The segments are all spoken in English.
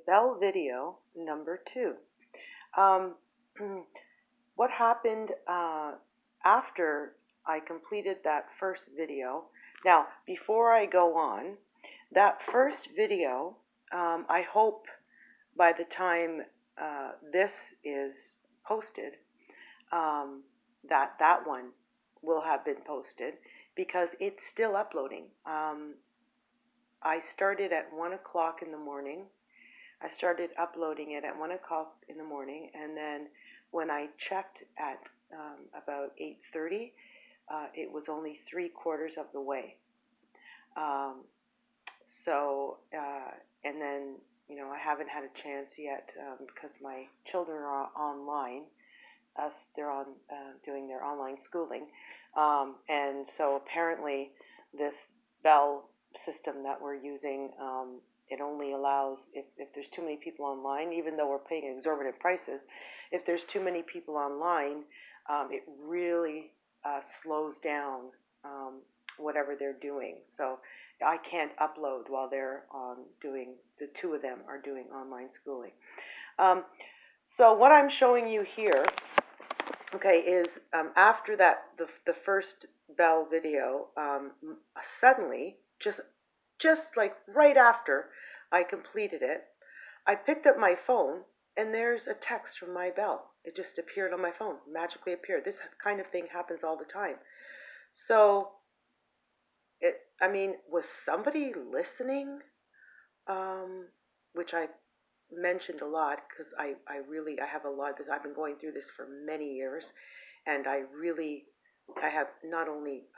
Bell video number 2. Um, what happened after I completed that first video? Now, before I go on, that first video, I hope by the time this is posted, that one will have been posted because it's still uploading. I started at 1 o'clock in the morning. I started uploading it at 1 o'clock in the morning, and then when I checked at about 8:30, it was only 3/4 of the way. And then, I haven't had a chance yet because my children are online. They're on doing their online schooling, and so apparently this Bell system that we're using, it only allows if there's too many people online, even though we're paying exorbitant prices, if there's too many people online, it really slows down whatever they're doing. So I can't upload while they're doing, the two of them are doing online schooling. So what I'm showing you here, okay, is after that, the first Bell video, suddenly, just like right after I completed it, I picked up my phone and there's a text from my Bell. It just appeared on my phone, magically appeared. This kind of thing happens all the time. So, was somebody listening? Which I mentioned a lot because I have a lot, because I've been going through this for many years, and I have not only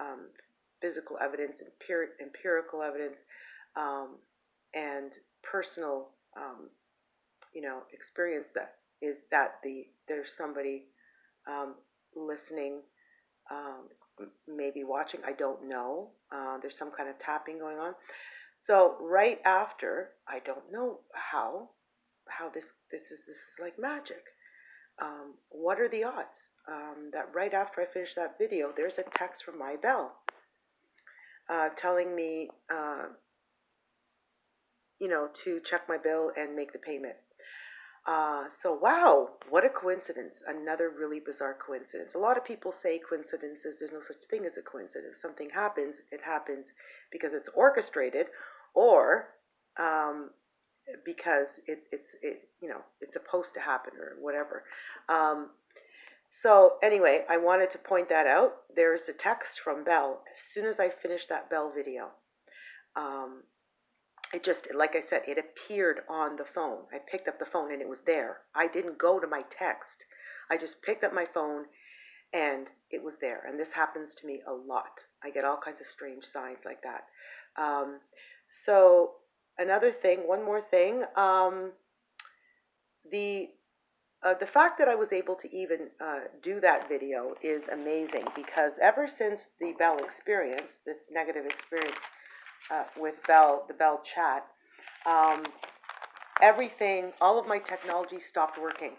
physical evidence, empirical evidence, and personal, experience that there's somebody listening, maybe watching. I don't know. There's some kind of tapping going on. So right after, I don't know how this is like magic. What are the odds that right after I finish that video, there's a text from my Bell telling me, to check my bill and make the payment. So wow, what a coincidence. Another really bizarre coincidence. A lot of people say coincidences, there's no such thing as a coincidence. Something happens, it happens because it's orchestrated, or because it's supposed to happen, or whatever. So anyway, I wanted to point that out. There's a text from Bell as soon as I finished that Bell video. It just, like I said, it appeared on the phone. I picked up the phone and it was there. I didn't go to my text. I just picked up my phone and it was there. And this happens to me a lot. I get all kinds of strange signs like that. So another thing, one more thing, the fact that I was able to even do that video is amazing, because ever since the Bell experience, this negative experience with the Bell chat, everything, all of my technology stopped working,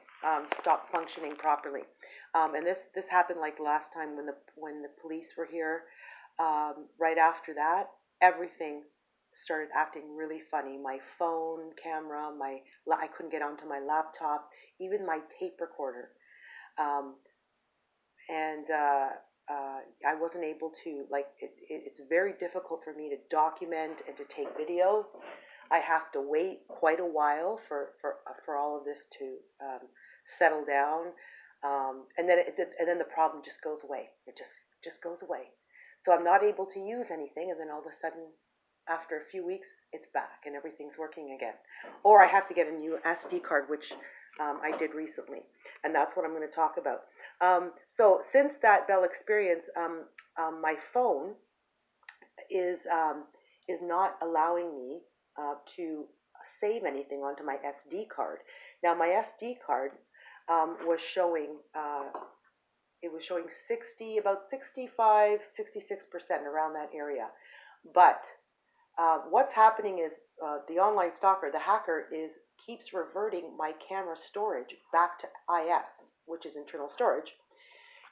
stopped functioning properly. And this happened like last time when the police were here. Right after that, everything started acting really funny. My phone camera, I couldn't get onto my laptop, even my tape recorder, and I wasn't able to, it's very difficult for me to document and to take videos. I have to wait quite a while for all of this to settle down, and then the problem just goes away. It just goes away. So I'm not able to use anything, and then all of a sudden, after a few weeks, it's back and everything's working again. Or I have to get a new SD card, which I did recently, and that's what I'm going to talk about. So since that Bell experience, my phone is not allowing me to save anything onto my SD card. Now my SD card was showing it was showing about 65, 66%, around that area. But what's happening is the online stalker, the hacker, keeps reverting my camera storage back to IS, which is internal storage.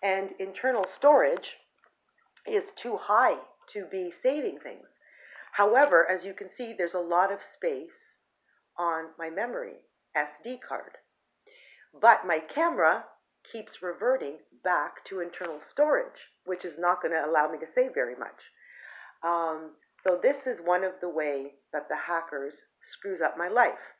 And internal storage is too high to be saving things. However, as you can see, there's a lot of space on my memory SD card. But my camera keeps reverting back to internal storage, which is not going to allow me to save very much. So this is one of the way that the hackers screws up my life.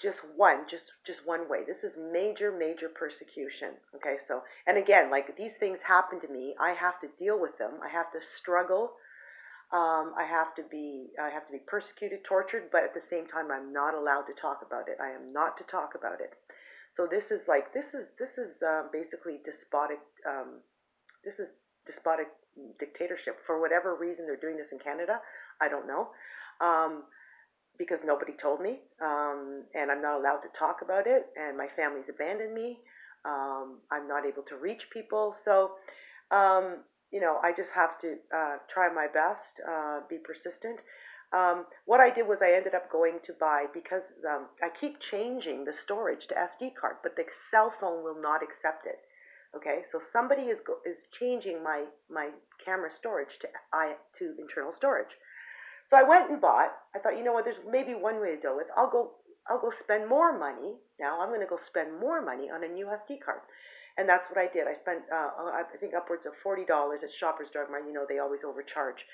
Just one way. This is major persecution. Okay, so, and again, like, these things happen to me, I have to deal with them. I have to struggle. I have to be persecuted, tortured, but at the same time, I'm not allowed to talk about it. I am not to talk about it. So this is basically despotic. This is despotic dictatorship. For whatever reason, they're doing this in Canada. I don't know. Because nobody told me, and I'm not allowed to talk about it, and my family's abandoned me. I'm not able to reach people, so I just have to try my best, be persistent. What I did was I ended up going to buy, because I keep changing the storage to SD card, but the cell phone will not accept it. Okay, so somebody is changing my camera storage to internal storage. So I went and bought. I thought, you know what? There's maybe one way to deal with. I'll go spend more money. Now I'm going to go spend more money on a new SD card, and that's what I did. I spent, I think, upwards of $40 at Shoppers Drug Mart. They always overcharge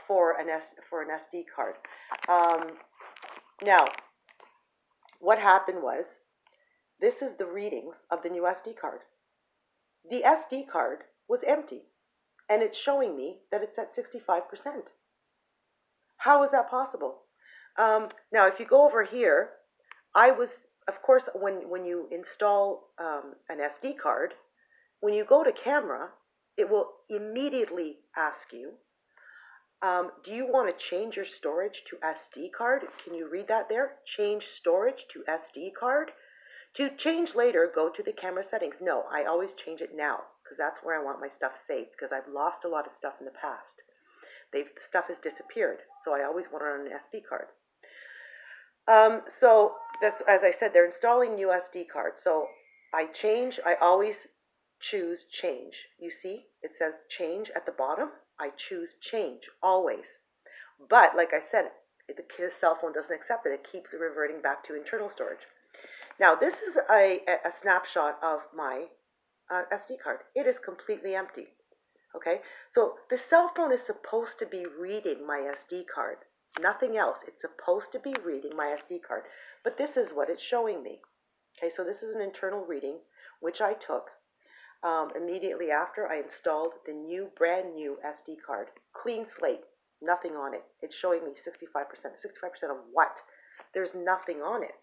for an SD card. Now, what happened was, this is the readings of the new SD card. The SD card was empty, and it's showing me that it's at 65%. How is that possible? Now, if you go over here, of course, when you install an SD card, when you go to camera, it will immediately ask you, do you want to change your storage to SD card? Can you read that there? Change storage to SD card. To change later, go to the camera settings. No, I always change it now, because that's where I want my stuff saved, because I've lost a lot of stuff in the past. Stuff has disappeared, so I always want it on an SD card. So that's, as I said, they're installing new SD cards. So I always choose change. You see, it says change at the bottom. I choose change, always. But like I said, the cell phone doesn't accept it. It keeps reverting back to internal storage. Now, this is a snapshot of my SD card. It is completely empty. Okay, so the cell phone is supposed to be reading my SD card, nothing else. It's supposed to be reading my SD card, but this is what it's showing me. Okay, so this is an internal reading, which I took immediately after I installed the brand new SD card. Clean slate, nothing on it. It's showing me 65%. 65% of what? There's nothing on it.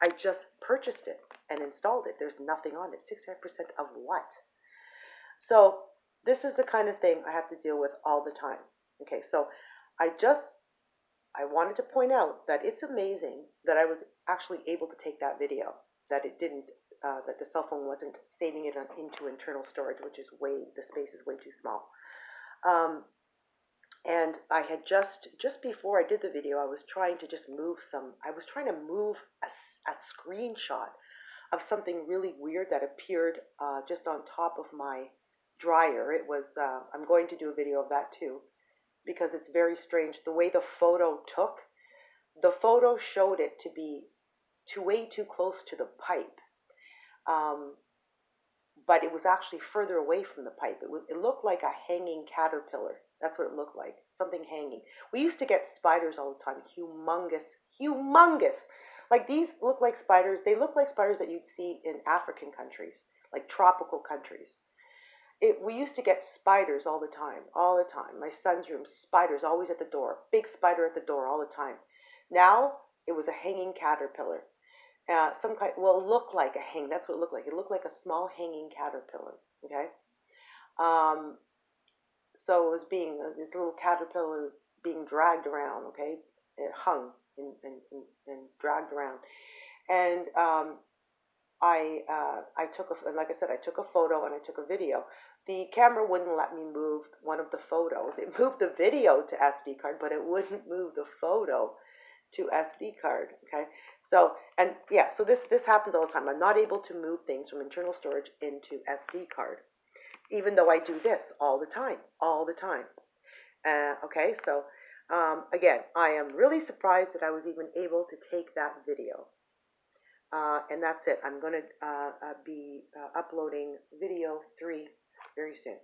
I just purchased it and installed it. There's nothing on it. 65% of what? So this is the kind of thing I have to deal with all the time. Okay, so I wanted to point out that it's amazing that I was actually able to take that video, that it didn't, that the cell phone wasn't saving it into internal storage, which is the space is way too small. And I had just before I did the video, I was trying to move a screenshot of something really weird that appeared just on top of my dryer. It was, I'm going to do a video of that too, because it's very strange. The way the photo showed it to be way too close to the pipe. But it was actually further away from the pipe. It looked like a hanging caterpillar. That's what it looked like, something hanging. We used to get spiders all the time, humongous. Like, these look like spiders. They look like spiders that you'd see in African countries, like tropical countries. We used to get spiders all the time. My son's room, spiders always at the door, big spider at the door all the time. Now it was a hanging caterpillar. Some kind, well, it looked like a hang. That's what it looked like. It looked like a small hanging caterpillar. Okay. So it was this little caterpillar being dragged around. Okay, it hung and dragged around, and I took a photo and I took a video. The camera wouldn't let me move one of the photos. It moved the video to SD card, but it wouldn't move the photo to SD card. Okay. So, and yeah, so this happens all the time. I'm not able to move things from internal storage into SD card, even though I do this all the time. Okay, so Again, I am really surprised that I was even able to take that video. And that's it. I'm going to be uploading video 3 very soon.